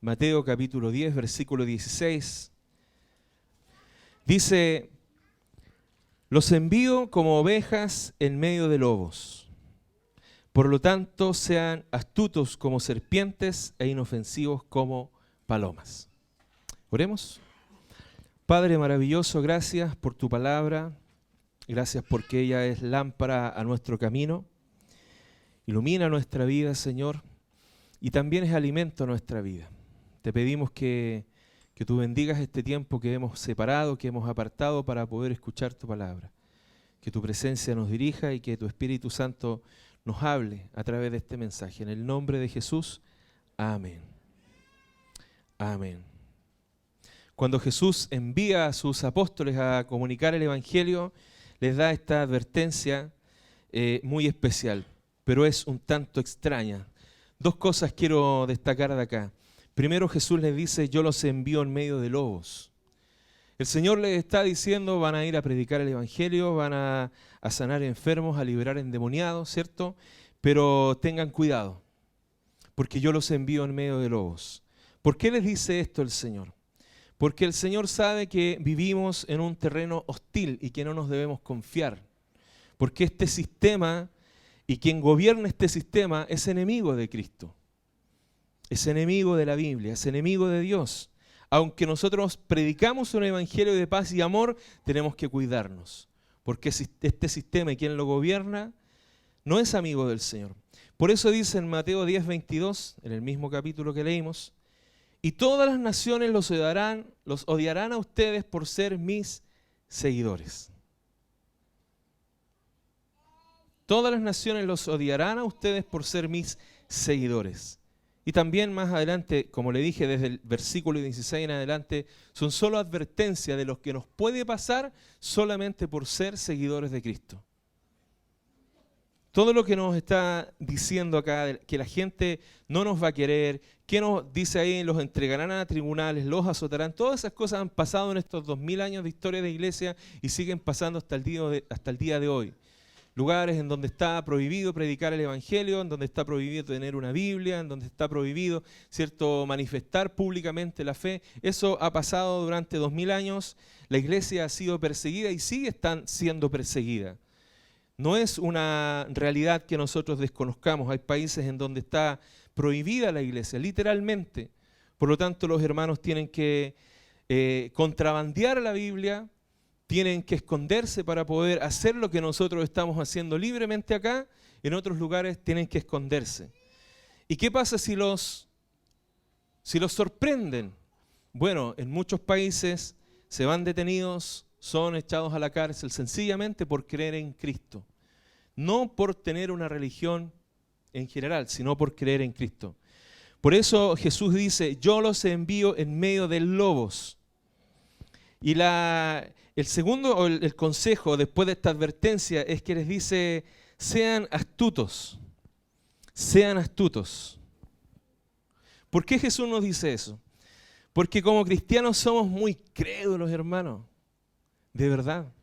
Mateo capítulo 10, versículo 16. Dice: los envío como ovejas en medio de lobos. Por lo tanto, sean astutos como serpientes e inofensivos como palomas. Oremos. Padre maravilloso, gracias por tu palabra. Gracias porque ella es lámpara a nuestro camino. Ilumina nuestra vida, Señor, y también es alimento a nuestra vida. Te pedimos que tú bendigas este tiempo que hemos separado, que hemos apartado para poder escuchar tu palabra. Que tu presencia nos dirija y que tu Espíritu Santo nos hable a través de este mensaje. En el nombre de Jesús, amén. Amén. Cuando Jesús envía a sus apóstoles a comunicar el Evangelio, les da esta advertencia muy especial, pero es un tanto extraña. Dos cosas quiero destacar de acá. Primero, Jesús les dice: yo los envío en medio de lobos. El Señor les está diciendo: van a ir a predicar el Evangelio, van a sanar enfermos, a liberar endemoniados, ¿cierto? Pero tengan cuidado, porque yo los envío en medio de lobos. ¿Por qué les dice esto el Señor? Porque el Señor sabe que vivimos en un terreno hostil y que no nos debemos confiar. Porque este sistema y quien gobierna este sistema es enemigo de Cristo. Es enemigo de la Biblia, es enemigo de Dios. Aunque nosotros predicamos un evangelio de paz y amor, tenemos que cuidarnos. Porque este sistema y quien lo gobierna no es amigo del Señor. Por eso dice en Mateo 10, 22, en el mismo capítulo que leímos: y todas las naciones los odiarán a ustedes por ser mis seguidores. Todas las naciones los odiarán a ustedes por ser mis seguidores. Y también más adelante, como le dije, desde el versículo 16 en adelante, son solo advertencias de lo que nos puede pasar solamente por ser seguidores de Cristo. Todo lo que nos está diciendo acá, que la gente no nos va a querer, que nos dice ahí, los entregarán a tribunales, los azotarán, todas esas cosas han pasado en estos 2000 años de historia de iglesia y siguen pasando hasta el día de hoy. Lugares en donde está prohibido predicar el Evangelio, en donde está prohibido tener una Biblia, en donde está prohibido, ¿cierto?, manifestar públicamente la fe. Eso ha pasado durante 2000 años. La iglesia ha sido perseguida y sigue siendo perseguida. No es una realidad que nosotros desconozcamos. Hay países en donde está prohibida la iglesia, literalmente. Por lo tanto, los hermanos tienen que contrabandear la Biblia, tienen que esconderse para poder hacer lo que nosotros estamos haciendo libremente acá. En otros lugares tienen que esconderse. ¿Y qué pasa si los sorprenden? Bueno, en muchos países se van detenidos, son echados a la cárcel sencillamente por creer en Cristo. No por tener una religión en general, sino por creer en Cristo. Por eso Jesús dice: yo los envío en medio de lobos. Y el segundo, o el consejo después de esta advertencia, es que les dice: sean astutos. Sean astutos. ¿Por qué Jesús nos dice eso? Porque como cristianos somos muy crédulos, hermanos. De verdad.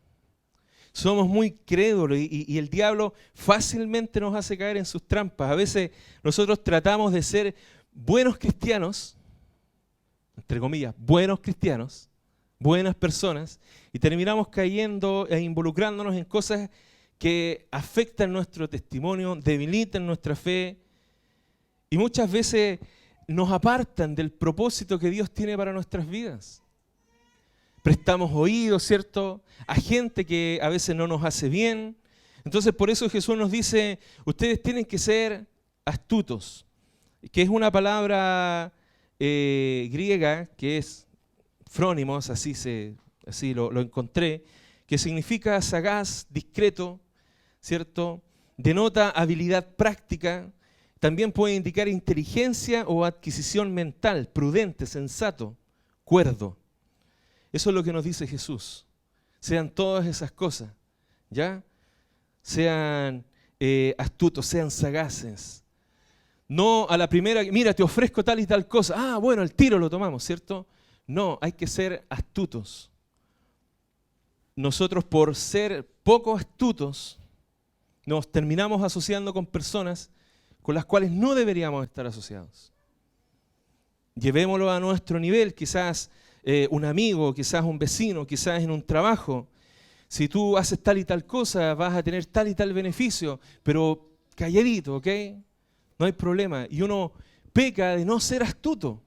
Somos muy crédulos y el diablo fácilmente nos hace caer en sus trampas. A veces nosotros tratamos de ser buenos cristianos, entre comillas, buenos cristianos, buenas personas, y terminamos cayendo e involucrándonos en cosas que afectan nuestro testimonio, debilitan nuestra fe y muchas veces nos apartan del propósito que Dios tiene para nuestras vidas. Prestamos oídos, ¿cierto?, a gente que a veces no nos hace bien. Entonces, por eso Jesús nos dice: ustedes tienen que ser astutos, que es una palabra griega que es frónimos, así lo encontré, que significa sagaz, discreto, ¿cierto? Denota habilidad práctica, también puede indicar inteligencia o adquisición mental, prudente, sensato, cuerdo. Eso es lo que nos dice Jesús. Sean todas esas cosas, ¿ya? Sean astutos, sean sagaces. No a la primera, mira, te ofrezco tal y tal cosa. Ah, bueno, al tiro lo tomamos, ¿cierto? No, hay que ser astutos. Nosotros, por ser poco astutos, nos terminamos asociando con personas con las cuales no deberíamos estar asociados. llevémoslo a nuestro nivel, quizás un amigo, quizás un vecino, quizás en un trabajo. Si tú haces tal y tal cosa, vas a tener tal y tal beneficio, pero calladito, ¿ok? No hay problema. Y uno peca de no ser astuto.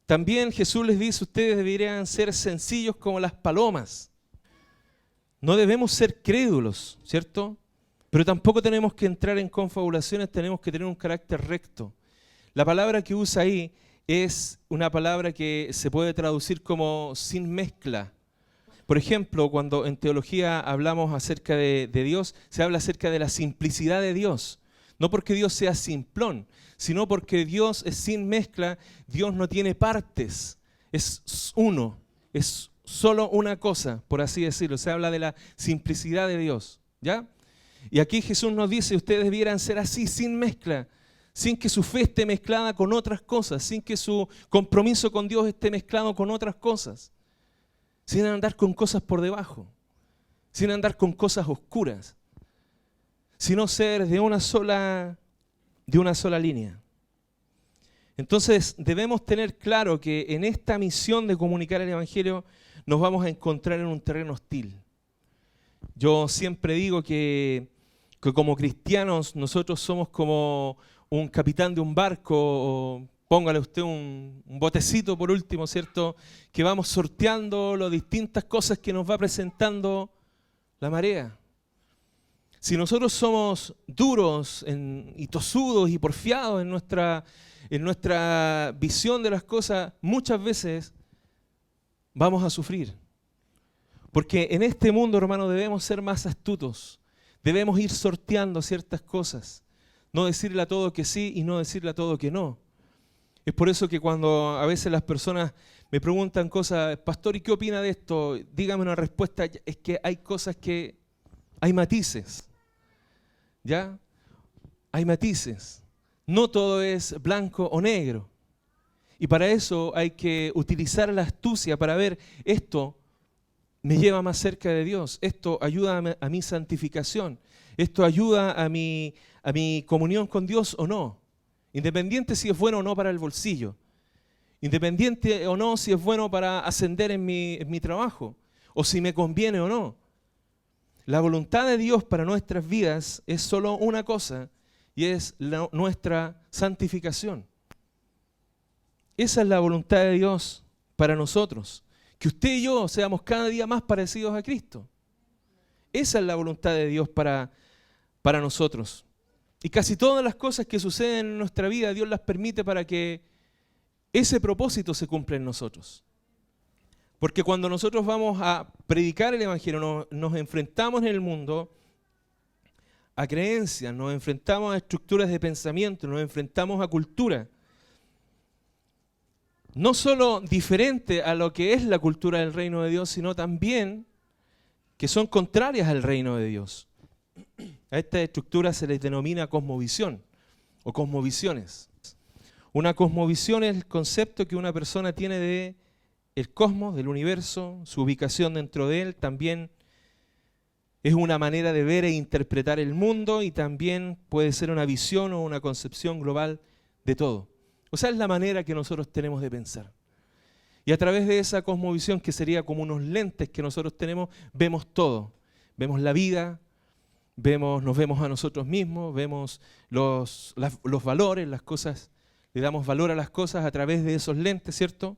También Jesús les dice, ustedes deberían ser sencillos como las palomas. No debemos ser crédulos, ¿cierto? Pero tampoco tenemos que entrar en confabulaciones, tenemos que tener un carácter recto. La palabra que usa ahí es una palabra que se puede traducir como sin mezcla. Por ejemplo, cuando en teología hablamos acerca de Dios, se habla acerca de la simplicidad de Dios. No porque Dios sea simplón, sino porque Dios es sin mezcla, Dios no tiene partes, es uno, es solo una cosa, por así decirlo. Se habla de la simplicidad de Dios, ¿ya? Y aquí Jesús nos dice, ustedes debieran ser así, sin mezcla, sin que su fe esté mezclada con otras cosas, sin que su compromiso con Dios esté mezclado con otras cosas, sin andar con cosas por debajo, sin andar con cosas oscuras, sino ser de una sola línea. Entonces debemos tener claro que en esta misión de comunicar el Evangelio nos vamos a encontrar en un terreno hostil. Yo siempre digo que como cristianos nosotros somos como un capitán de un barco, o póngale usted un botecito por último, ¿cierto? Que vamos sorteando las distintas cosas que nos va presentando la marea. Si nosotros somos duros y tosudos y porfiados en nuestra visión de las cosas, muchas veces vamos a sufrir. Porque en este mundo, hermano, debemos ser más astutos. Debemos ir sorteando ciertas cosas. No decirle a todo que sí y no decirle a todo que no. Es por eso que cuando a veces las personas me preguntan cosas, pastor, ¿y qué opina de esto? Dígame una respuesta. Es que hay cosas que hay matices. ¿Ya? Hay matices. No todo es blanco o negro. Y para eso hay que utilizar la astucia para ver esto me lleva más cerca de Dios, esto ayuda a mi santificación, esto ayuda a mi comunión con Dios o no. Independiente si es bueno o no para el bolsillo. Independiente o no si es bueno para ascender en mi trabajo. O si me conviene o no. La voluntad de Dios para nuestras vidas es solo una cosa, y es nuestra santificación. Esa es la voluntad de Dios para nosotros. Que usted y yo seamos cada día más parecidos a Cristo. Esa es la voluntad de Dios para nosotros. Y casi todas las cosas que suceden en nuestra vida, Dios las permite para que ese propósito se cumpla en nosotros. Porque cuando nosotros vamos a predicar el Evangelio, nos enfrentamos en el mundo a creencias, nos enfrentamos a estructuras de pensamiento, nos enfrentamos a cultura. No solo diferente a lo que es la cultura del reino de Dios, sino también que son contrarias al reino de Dios. A esta estructura se les denomina cosmovisión o cosmovisiones. Una cosmovisión es el concepto que una persona tiene de el cosmos, del universo, su ubicación dentro de él. También es una manera de ver e interpretar el mundo, y también puede ser una visión o una concepción global de todo. O sea, es la manera que nosotros tenemos de pensar. Y a través de esa cosmovisión, que sería como unos lentes que nosotros tenemos, vemos todo. Vemos la vida, nos vemos a nosotros mismos, vemos los valores, las cosas, le damos valor a las cosas a través de esos lentes, ¿cierto?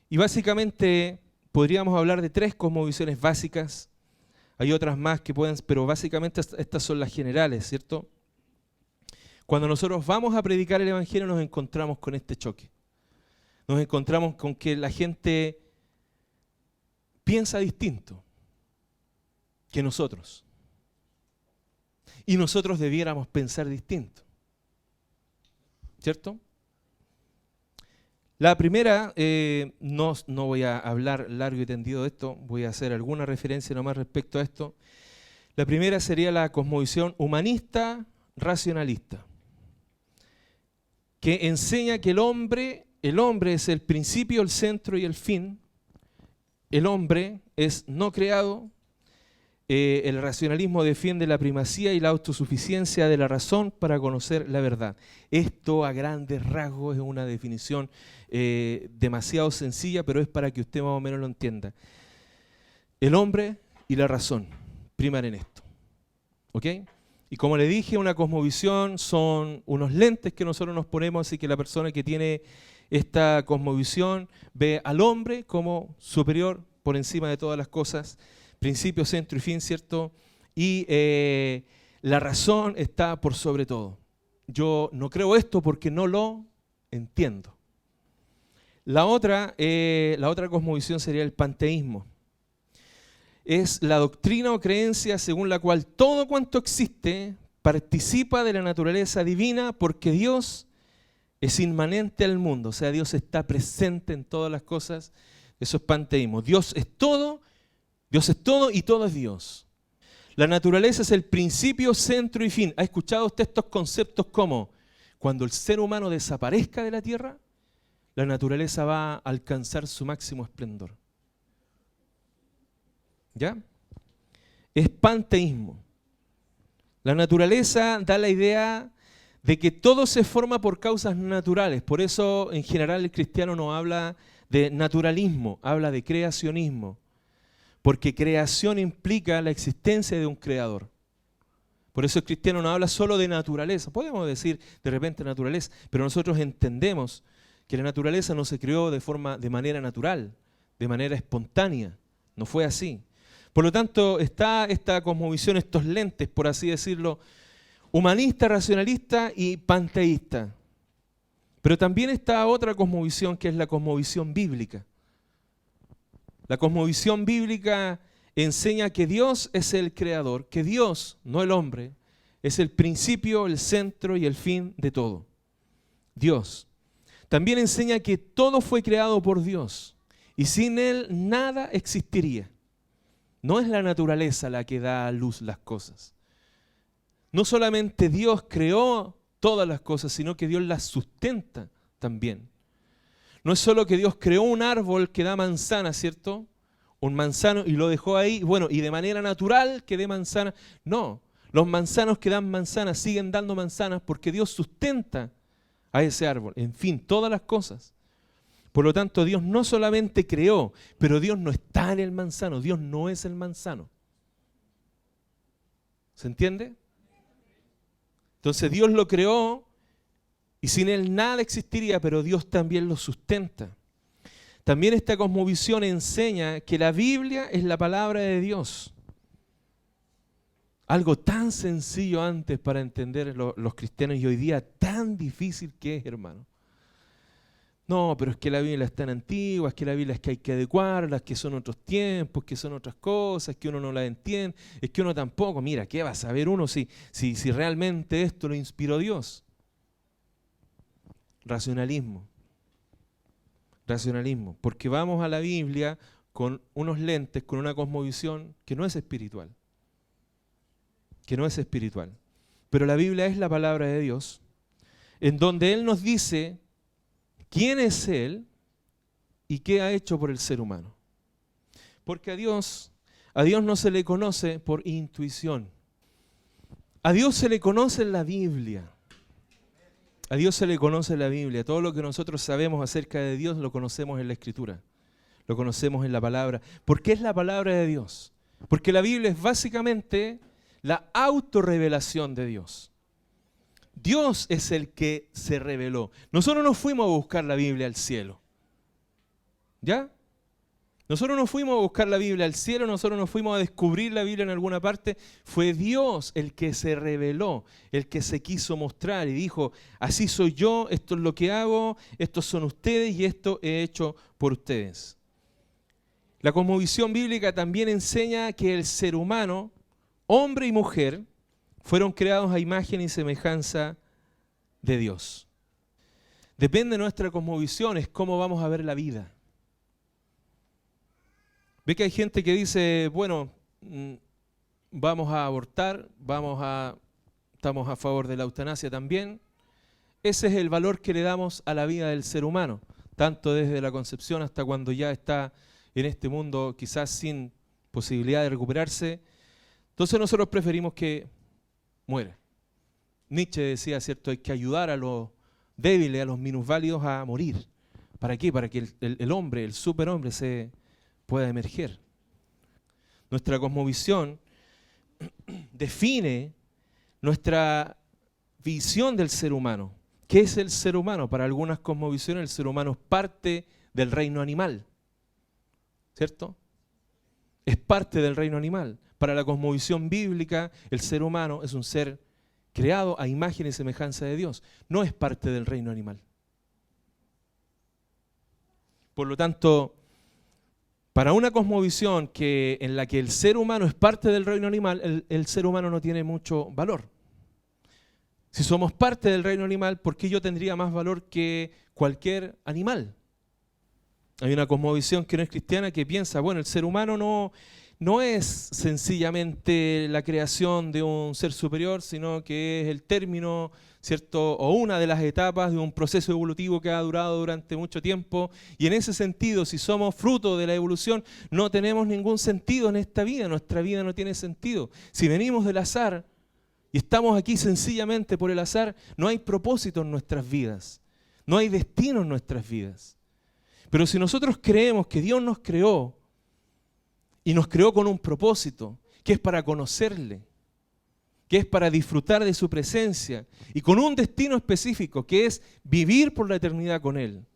Y básicamente podríamos hablar de 3 cosmovisiones básicas. Hay otras más que pueden, pero básicamente estas son las generales, ¿cierto? Cuando nosotros vamos a predicar el Evangelio nos encontramos con este choque. Nos encontramos con que la gente piensa distinto que nosotros. Y nosotros debiéramos pensar distinto. ¿Cierto? La primera, no voy a hablar largo y tendido de esto, voy a hacer alguna referencia nomás respecto a esto. La primera sería la cosmovisión humanista racionalista, que enseña que el hombre es el principio, el centro y el fin. El hombre es no creado, el racionalismo defiende la primacía y la autosuficiencia de la razón para conocer la verdad. Esto a grandes rasgos es una definición demasiado sencilla, pero es para que usted más o menos lo entienda. El hombre y la razón priman en esto. ¿Ok? Y como le dije, una cosmovisión son unos lentes que nosotros nos ponemos, así que la persona que tiene esta cosmovisión ve al hombre como superior por encima de todas las cosas, principio, centro y fin, ¿cierto? Y la razón está por sobre todo. Yo no creo esto porque no lo entiendo. La otra cosmovisión sería el panteísmo. Es la doctrina o creencia según la cual todo cuanto existe participa de la naturaleza divina porque Dios es inmanente al mundo, o sea, Dios está presente en todas las cosas. Eso es panteísmo. Dios es todo y todo es Dios. La naturaleza es el principio, centro y fin. ¿Ha escuchado usted estos conceptos como cuando el ser humano desaparezca de la tierra, la naturaleza va a alcanzar su máximo esplendor? ¿Ya? Es panteísmo. La naturaleza da la idea de que todo se forma por causas naturales. Por eso, en general, el cristiano no habla de naturalismo, habla de creacionismo. Porque creación implica la existencia de un creador. Por eso el cristiano no habla solo de naturaleza. Podemos decir de repente naturaleza, pero nosotros entendemos que la naturaleza no se creó de manera natural, de manera espontánea. No fue así. Por lo tanto, está esta cosmovisión, estos lentes, por así decirlo, humanista, racionalista y panteísta. Pero también está otra cosmovisión que es la cosmovisión bíblica. La cosmovisión bíblica enseña que Dios es el creador, que Dios, no el hombre, es el principio, el centro y el fin de todo. Dios. También enseña que todo fue creado por Dios y sin Él nada existiría. No es la naturaleza la que da a luz las cosas. No solamente Dios creó todas las cosas, sino que Dios las sustenta también. No es solo que Dios creó un árbol que da manzana, ¿cierto? Un manzano y lo dejó ahí, bueno, y de manera natural que dé manzana. No, los manzanos que dan manzanas siguen dando manzanas porque Dios sustenta a ese árbol. En fin, todas las cosas. Por lo tanto, Dios no solamente creó, pero Dios no está en el manzano, Dios no es el manzano. ¿Se entiende? Entonces Dios lo creó y sin Él nada existiría, pero Dios también lo sustenta. También esta cosmovisión enseña que la Biblia es la palabra de Dios. Algo tan sencillo antes para entender los cristianos y hoy día tan difícil que es, hermano. No, pero es que la Biblia es tan antigua, es que la Biblia es que hay que adecuarla, es que son otros tiempos, que son otras cosas, que uno no la entiende, es que uno tampoco. Mira, ¿qué va a saber uno si realmente esto lo inspiró Dios? Racionalismo. Racionalismo. Porque vamos a la Biblia con unos lentes, con una cosmovisión que no es espiritual. Que no es espiritual. Pero la Biblia es la palabra de Dios, en donde Él nos dice quién es Él y qué ha hecho por el ser humano. Porque a Dios no se le conoce por intuición. A Dios se le conoce en la Biblia. A Dios se le conoce en la Biblia. Todo lo que nosotros sabemos acerca de Dios lo conocemos en la Escritura. Lo conocemos en la palabra. ¿Por qué es la palabra de Dios? Porque la Biblia es básicamente la autorrevelación de Dios. Dios es el que se reveló. Nosotros no fuimos a buscar la Biblia al cielo. ¿Ya? Nosotros no fuimos a buscar la Biblia al cielo, nosotros no fuimos a descubrir la Biblia en alguna parte. Fue Dios el que se reveló, el que se quiso mostrar y dijo, así soy yo, esto es lo que hago, estos son ustedes y esto he hecho por ustedes. La cosmovisión bíblica también enseña que el ser humano, hombre y mujer, fueron creados a imagen y semejanza de Dios. Depende de nuestra cosmovisión, es cómo vamos a ver la vida. Ve que hay gente que dice, bueno, vamos a abortar, estamos a favor de la eutanasia también. Ese es el valor que le damos a la vida del ser humano, tanto desde la concepción hasta cuando ya está en este mundo quizás sin posibilidad de recuperarse. Entonces nosotros preferimos que muera. Nietzsche decía, ¿cierto? Hay que ayudar a los débiles, a los minusválidos a morir. ¿Para qué? Para que el hombre, el superhombre se pueda emerger. Nuestra cosmovisión define nuestra visión del ser humano. ¿Qué es el ser humano? Para algunas cosmovisiones el ser humano es parte del reino animal, ¿cierto? Es parte del reino animal. Para la cosmovisión bíblica, el ser humano es un ser creado a imagen y semejanza de Dios. No es parte del reino animal. Por lo tanto, para una cosmovisión en la que el ser humano es parte del reino animal, el ser humano no tiene mucho valor. Si somos parte del reino animal, ¿por qué yo tendría más valor que cualquier animal? Hay una cosmovisión que no es cristiana que piensa, bueno, el ser humano no es sencillamente la creación de un ser superior, sino que es el término, ¿cierto? O una de las etapas de un proceso evolutivo que ha durado durante mucho tiempo. Y en ese sentido, si somos fruto de la evolución, no tenemos ningún sentido en esta vida. Nuestra vida no tiene sentido. Si venimos del azar y estamos aquí sencillamente por el azar, no hay propósito en nuestras vidas. No hay destino en nuestras vidas. Pero si nosotros creemos que Dios nos creó, y nos creó con un propósito, que es para conocerle, que es para disfrutar de su presencia, y con un destino específico, que es vivir por la eternidad con Él.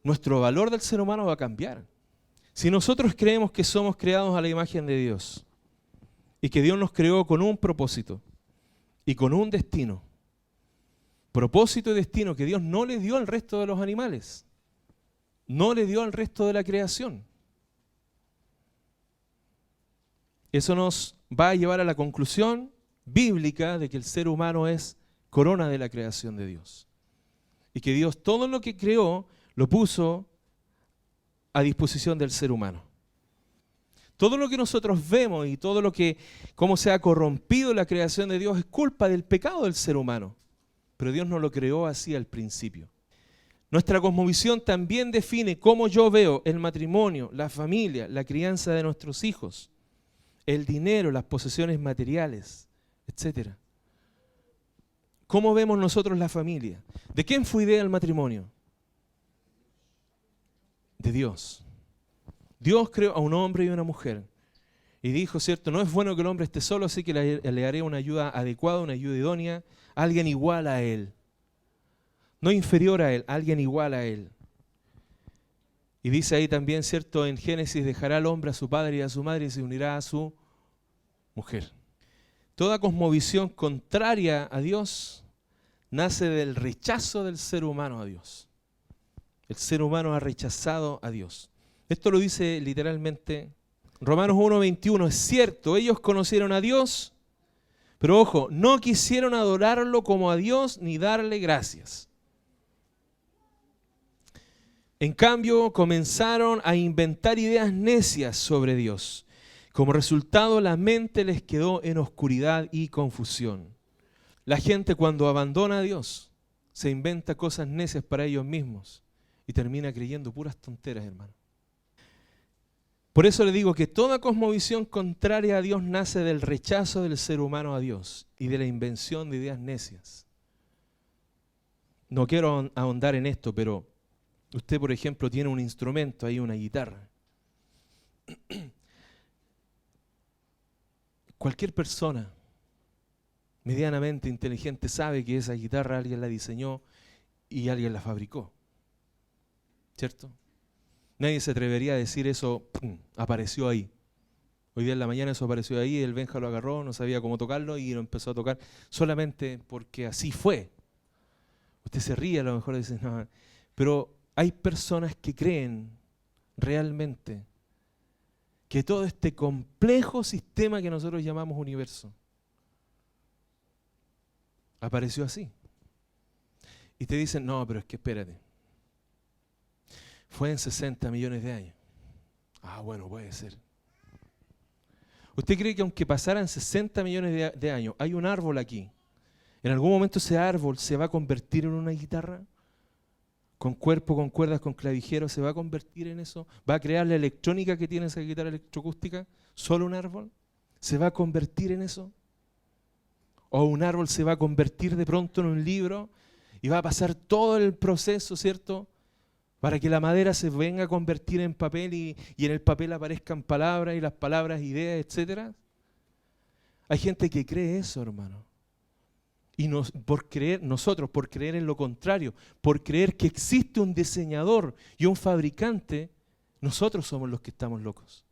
Nuestro valor del ser humano va a cambiar. Si nosotros creemos que somos creados a la imagen de Dios, y que Dios nos creó con un propósito, y con un destino, propósito y destino que Dios no le dio al resto de los animales, no le dio al resto de la creación. Eso nos va a llevar a la conclusión bíblica de que el ser humano es corona de la creación de Dios. Y que Dios todo lo que creó lo puso a disposición del ser humano. Todo lo que nosotros vemos y todo cómo se ha corrompido la creación de Dios es culpa del pecado del ser humano. Pero Dios no lo creó así al principio. Nuestra cosmovisión también define cómo yo veo el matrimonio, la familia, la crianza de nuestros hijos, el dinero, las posesiones materiales, etc. ¿Cómo vemos nosotros la familia? ¿De quién fue idea el matrimonio? De Dios. Dios creó a un hombre y una mujer. Y dijo, ¿cierto? No es bueno que el hombre esté solo, así que le haré una ayuda adecuada, una ayuda idónea, alguien igual a él. No inferior a él, alguien igual a él. Y dice ahí también, ¿cierto? En Génesis, dejará al hombre a su padre y a su madre y se unirá a su mujer. Toda cosmovisión contraria a Dios nace del rechazo del ser humano a Dios. El ser humano ha rechazado a Dios. Esto lo dice literalmente Romanos 1:21. Es cierto, ellos conocieron a Dios, pero ojo, no quisieron adorarlo como a Dios ni darle gracias. En cambio, comenzaron a inventar ideas necias sobre Dios. Como resultado, la mente les quedó en oscuridad y confusión. La gente cuando abandona a Dios, se inventa cosas necias para ellos mismos y termina creyendo puras tonteras, hermano. Por eso le digo que toda cosmovisión contraria a Dios nace del rechazo del ser humano a Dios y de la invención de ideas necias. No quiero ahondar en esto, pero usted, por ejemplo, tiene un instrumento ahí, una guitarra. Cualquier persona medianamente inteligente sabe que esa guitarra alguien la diseñó y alguien la fabricó. ¿Cierto? Nadie se atrevería a decir eso, apareció ahí. Hoy día en la mañana eso apareció ahí, el Benja lo agarró, no sabía cómo tocarlo y lo empezó a tocar solamente porque así fue. Usted se ríe, a lo mejor dice, no, pero hay personas que creen realmente que todo este complejo sistema que nosotros llamamos universo apareció así. Y te dicen, no, pero es que espérate. Fue en 60 millones de años. Ah, bueno, puede ser. ¿Usted cree que aunque pasaran 60 millones de años, hay un árbol aquí? ¿En algún momento ese árbol se va a convertir en una guitarra? Con cuerpo, con cuerdas, con clavijeros, ¿se va a convertir en eso? ¿Va a crear la electrónica que tiene esa guitarra electroacústica? ¿Solo un árbol? se va a convertir en eso? ¿O un árbol se va a convertir de pronto en un libro y va a pasar todo el proceso, ¿cierto?, para que la madera se venga a convertir en papel y en el papel aparezcan palabras y las palabras ideas, etcétera? Hay gente que cree eso, hermano. Y por creer en lo contrario, por creer que existe un diseñador y un fabricante, nosotros somos los que estamos locos.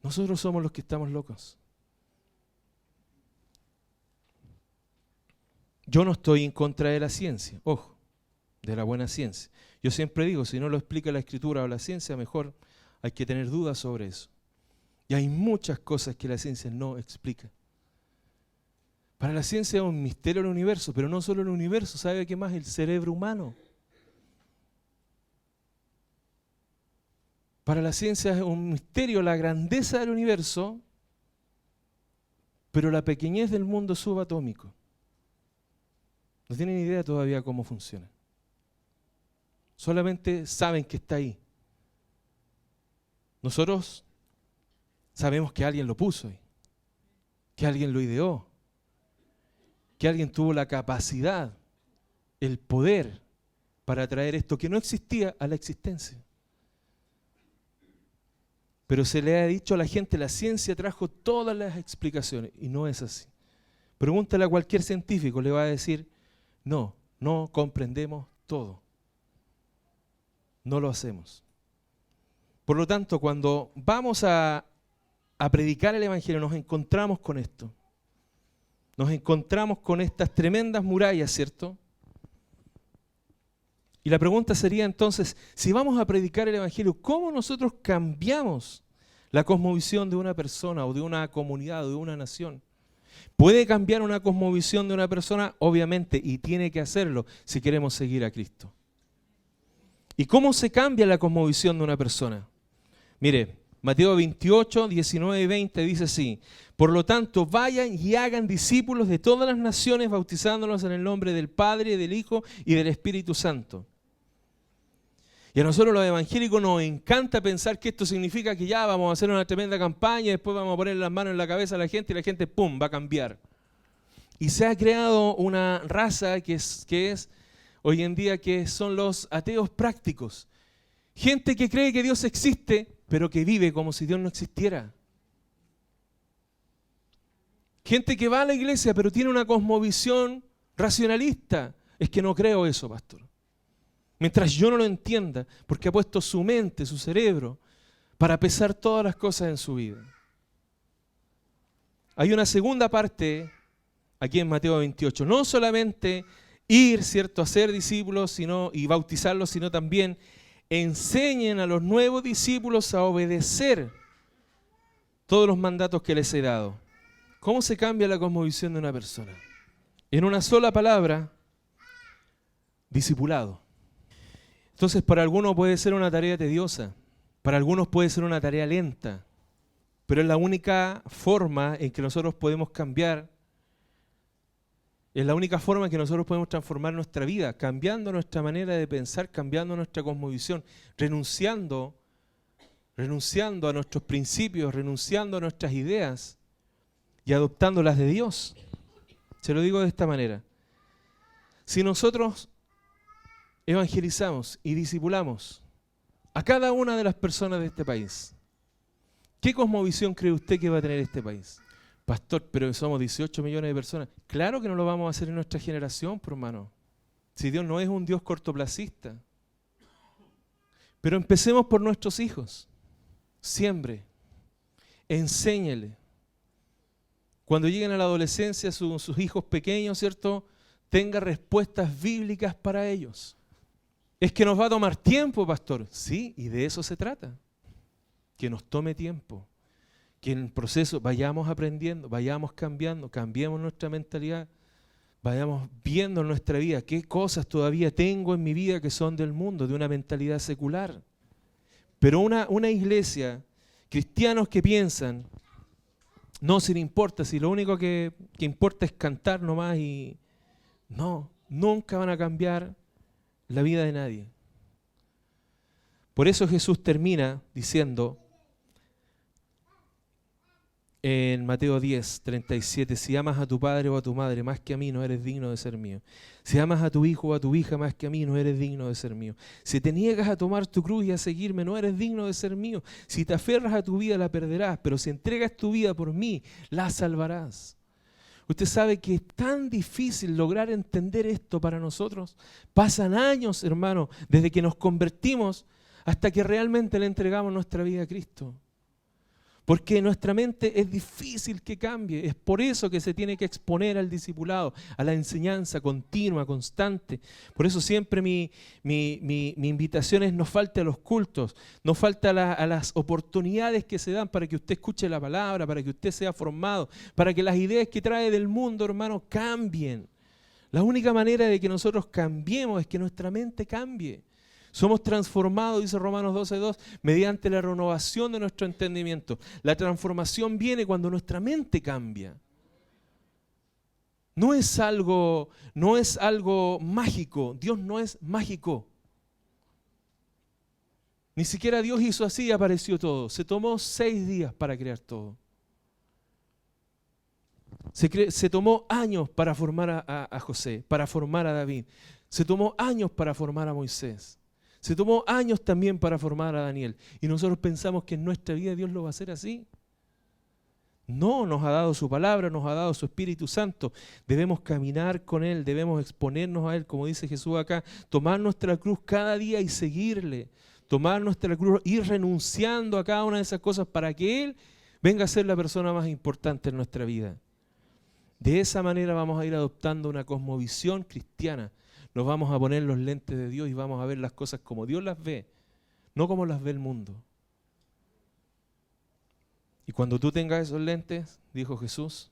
Nosotros somos los que estamos locos. Yo no estoy en contra de la ciencia, ojo, de la buena ciencia. Yo siempre digo, si no lo explica la Escritura o la ciencia, mejor hay que tener dudas sobre eso. Y hay muchas cosas que la ciencia no explica. Para la ciencia es un misterio el universo, pero no solo el universo, ¿sabe qué más? El cerebro humano. Para la ciencia es un misterio la grandeza del universo, pero la pequeñez del mundo subatómico. No tienen idea todavía cómo funciona. Solamente saben que está ahí. Nosotros sabemos que alguien lo puso ahí, que alguien lo ideó, que alguien tuvo la capacidad, el poder para traer esto que no existía a la existencia. Pero se le ha dicho a la gente, la ciencia trajo todas las explicaciones, y no es así. Pregúntale a cualquier científico, le va a decir, no comprendemos todo. No lo hacemos. Por lo tanto, cuando vamos a predicar el Evangelio, nos encontramos con esto. Nos encontramos con estas tremendas murallas, ¿cierto? Y la pregunta sería entonces, si vamos a predicar el Evangelio, ¿cómo nosotros cambiamos la cosmovisión de una persona o de una comunidad o de una nación? ¿Puede cambiar una cosmovisión de una persona? Obviamente, y tiene que hacerlo si queremos seguir a Cristo. ¿Y cómo se cambia la cosmovisión de una persona? Mire, Mateo 28, 19 y 20 dice así: por lo tanto, vayan y hagan discípulos de todas las naciones, bautizándolos en el nombre del Padre, del Hijo y del Espíritu Santo. Y a nosotros los evangélicos nos encanta pensar que esto significa que ya vamos a hacer una tremenda campaña y después vamos a poner las manos en la cabeza a la gente y la gente, ¡pum!, va a cambiar. Y se ha creado una raza que es hoy en día, que son los ateos prácticos. Gente que cree que Dios existe, pero que vive como si Dios no existiera. Gente que va a la iglesia, pero tiene una cosmovisión racionalista. Es que no creo eso, pastor. Mientras yo no lo entienda, porque ha puesto su mente, su cerebro, para pesar todas las cosas en su vida. Hay una segunda parte aquí en Mateo 28. No solamente ir, ¿cierto?, a ser discípulos y bautizarlos, sino también enseñen a los nuevos discípulos a obedecer todos los mandatos que les he dado. ¿Cómo se cambia la cosmovisión de una persona? En una sola palabra: discipulado. Entonces, para algunos puede ser una tarea tediosa, para algunos puede ser una tarea lenta, pero es la única forma en que nosotros podemos cambiar, es la única forma en que nosotros podemos transformar nuestra vida, cambiando nuestra manera de pensar, cambiando nuestra cosmovisión, renunciando a nuestros principios, renunciando a nuestras ideas y adoptando las de Dios. Se lo digo de esta manera: si nosotros evangelizamos y discipulamos a cada una de las personas de este país, ¿qué cosmovisión cree usted que va a tener este país? Pastor, pero somos 18 millones de personas. Claro que no lo vamos a hacer en nuestra generación, por hermano. Si Dios no es un Dios cortoplacista. Pero empecemos por nuestros hijos. Siembre, enséñele. Cuando lleguen a la adolescencia, sus hijos pequeños, ¿cierto?, tenga respuestas bíblicas para ellos. Es que nos va a tomar tiempo, pastor. Sí, y de eso se trata. Que nos tome tiempo. Que en el proceso vayamos aprendiendo, vayamos cambiando, cambiemos nuestra mentalidad, vayamos viendo en nuestra vida qué cosas todavía tengo en mi vida que son del mundo, de una mentalidad secular. Pero una iglesia, cristianos que piensan, no, si le importa, si lo único que importa es cantar nomás y... No, nunca van a cambiar la vida de nadie. Por eso Jesús termina diciendo: en Mateo 10, 37, si amas a tu padre o a tu madre más que a mí, no eres digno de ser mío. Si amas a tu hijo o a tu hija más que a mí, no eres digno de ser mío. Si te niegas a tomar tu cruz y a seguirme, no eres digno de ser mío. Si te aferras a tu vida, la perderás, pero si entregas tu vida por mí, la salvarás. Usted sabe que es tan difícil lograr entender esto para nosotros. Pasan años, hermano, desde que nos convertimos hasta que realmente le entregamos nuestra vida a Cristo. Porque nuestra mente es difícil que cambie. Es por eso que se tiene que exponer al discipulado, a la enseñanza continua, constante. Por eso siempre mi invitación es no falte a los cultos, no falte a las oportunidades que se dan para que usted escuche la palabra, para que usted sea formado, para que las ideas que trae del mundo, hermano, cambien. La única manera de que nosotros cambiemos es que nuestra mente cambie. Somos transformados, dice Romanos 12:2, mediante la renovación de nuestro entendimiento. La transformación viene cuando nuestra mente cambia. No es algo mágico. Dios no es mágico. Ni siquiera Dios hizo así y apareció todo. Se tomó 6 días para crear todo. Se tomó años para formar a José, para formar a David. Se tomó años para formar a Moisés. Se tomó años también para formar a Daniel. Y nosotros pensamos que en nuestra vida Dios lo va a hacer así. No, nos ha dado su palabra, nos ha dado su Espíritu Santo. Debemos caminar con Él, debemos exponernos a Él, como dice Jesús acá, tomar nuestra cruz cada día y seguirle. Tomar nuestra cruz, ir renunciando a cada una de esas cosas para que Él venga a ser la persona más importante en nuestra vida. De esa manera vamos a ir adoptando una cosmovisión cristiana. Nos vamos a poner los lentes de Dios y vamos a ver las cosas como Dios las ve, no como las ve el mundo. Y cuando tú tengas esos lentes, dijo Jesús,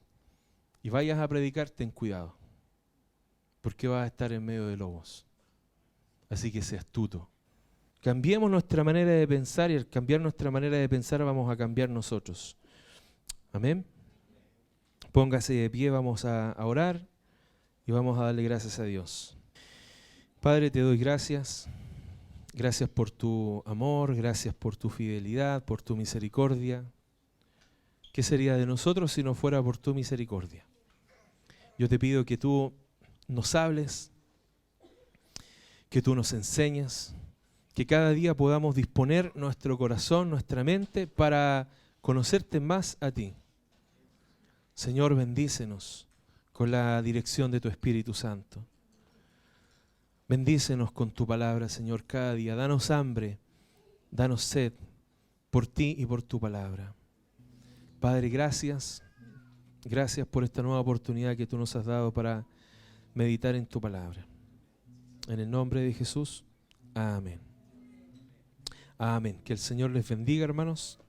y vayas a predicar, ten cuidado, porque vas a estar en medio de lobos. Así que sé astuto. Cambiemos nuestra manera de pensar y al cambiar nuestra manera de pensar vamos a cambiar nosotros. Amén. Póngase de pie, vamos a orar y vamos a darle gracias a Dios. Padre, te doy gracias. Gracias por tu amor, gracias por tu fidelidad, por tu misericordia. ¿Qué sería de nosotros si no fuera por tu misericordia? Yo te pido que tú nos hables, que tú nos enseñes, que cada día podamos disponer nuestro corazón, nuestra mente para conocerte más a ti. Señor, bendícenos con la dirección de tu Espíritu Santo. Bendícenos con tu palabra, Señor, cada día. Danos hambre, danos sed por ti y por tu palabra. Padre, gracias. Gracias por esta nueva oportunidad que tú nos has dado para meditar en tu palabra. En el nombre de Jesús, amén. Amén. Que el Señor les bendiga, hermanos.